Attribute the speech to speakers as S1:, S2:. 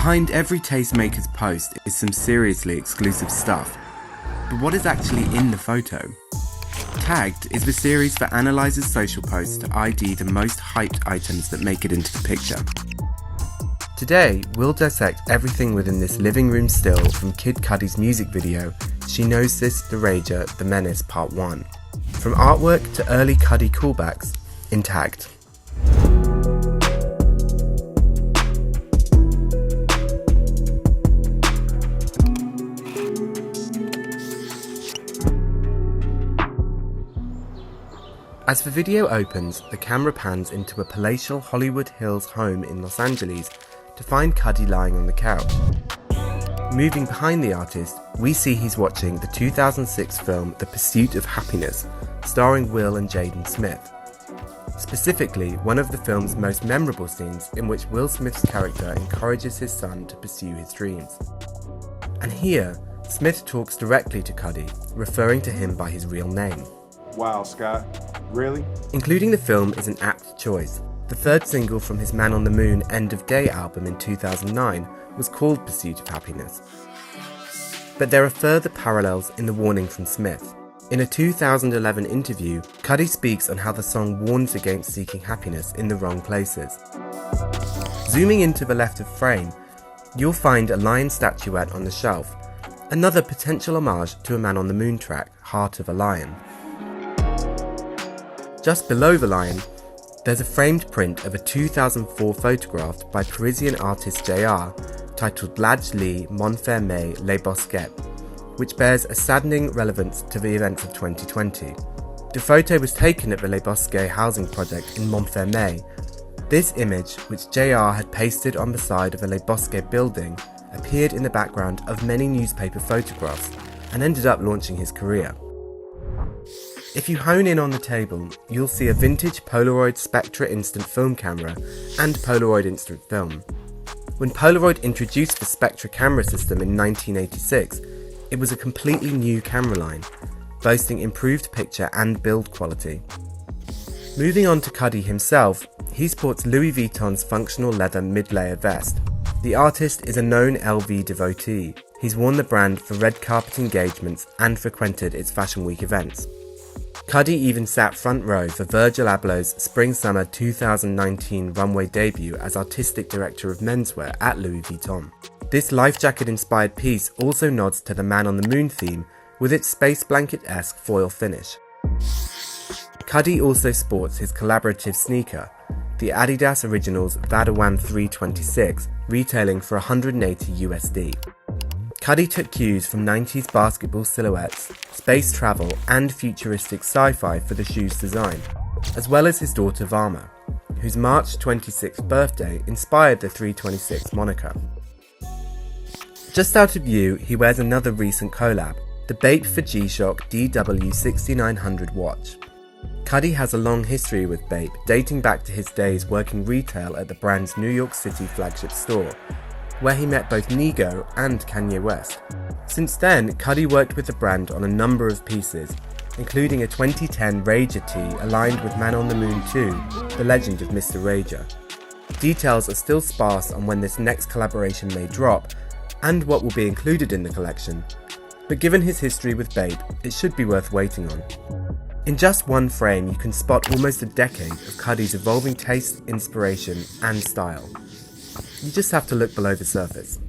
S1: Behind every tastemaker's post is some seriously exclusive stuff. But what is actually in the photo? Tagged is the series that analyses social posts to ID the most hyped items that make it into the picture. Today, we'll dissect everything within this living room still from Kid Cudi's music video, She Knows This, The Rager, The Menace Part 1. From artwork to early Cudi callbacks, in Tagged. As the video opens, the camera pans into a palatial Hollywood Hills home in Los Angeles to find Cudi lying on the couch. Moving behind the artist, we see he's watching the 2006 film The Pursuit of Happiness, starring Will and Jaden Smith. Specifically, one of the film's most memorable scenes in which Will Smith's character encourages his son to pursue his dreams. And here, Smith talks directly to Cudi, referring to him by his real name.
S2: Wow, Scott. Really?
S1: Including the film is an apt choice. The third single from his Man on the Moon End of Day album in 2009 was called Pursuit of Happiness. But there are further parallels in the warning from Smith. In a 2011 interview, Cudi speaks on how the song warns against seeking happiness in the wrong places. Zooming into the left of frame, you'll find a lion statuette on the shelf, another potential homage to a Man on the Moon track, Heart of a Lion. Just below the lion, there's a framed print of a 2004 photograph by Parisian artist JR titled Largely Montfermeil Les Bosquets, which bears a saddening relevance to the events of 2020. The photo was taken at the Les Bosquets housing project in Montfermeil. This image, which JR had pasted on the side of a Les Bosquets building, appeared in the background of many newspaper photographs and ended up launching his career. If you hone in on the table, you'll see a vintage Polaroid Spectra instant film camera and Polaroid instant film. When Polaroid introduced the Spectra camera system in 1986, it was a completely new camera line, boasting improved picture and build quality. Moving on to Cudi himself, he sports Louis Vuitton's functional leather mid-layer vest. The artist is a known LV devotee. He's worn the brand for red carpet engagements and frequented its Fashion Week events. Cudi even sat front row for Virgil Abloh's Spring-Summer 2019 runway debut as artistic director of menswear at Louis Vuitton. This life jacket-inspired piece also nods to the Man on the Moon theme with its space blanket-esque foil finish. Cudi also sports his collaborative sneaker, the Adidas Originals Vapour 326, retailing for $180 USD. Cudi took cues from 90s basketball silhouettes, space travel and futuristic sci-fi for the shoe's design, as well as his daughter Varma, whose March 26th birthday inspired the 326 moniker. Just out of view, he wears another recent collab, the Vapour for G-Shock DW6900 watch. Cudi has a long history with Vapour, dating back to his days working retail at the brand's New York City flagship store, where he met both Nigo and Kanye West. Since then, Cudi worked with the brand on a number of pieces, including a 2010 Rager tee aligned with Man on the Moon 2, The Legend of Mr. Rager. Details are still sparse on when this next collaboration may drop, and what will be included in the collection, but given his history with Vapour, it should be worth waiting on. In just one frame, you can spot almost a decade of Cudi's evolving taste, inspiration, and style. You just have to look below the surface.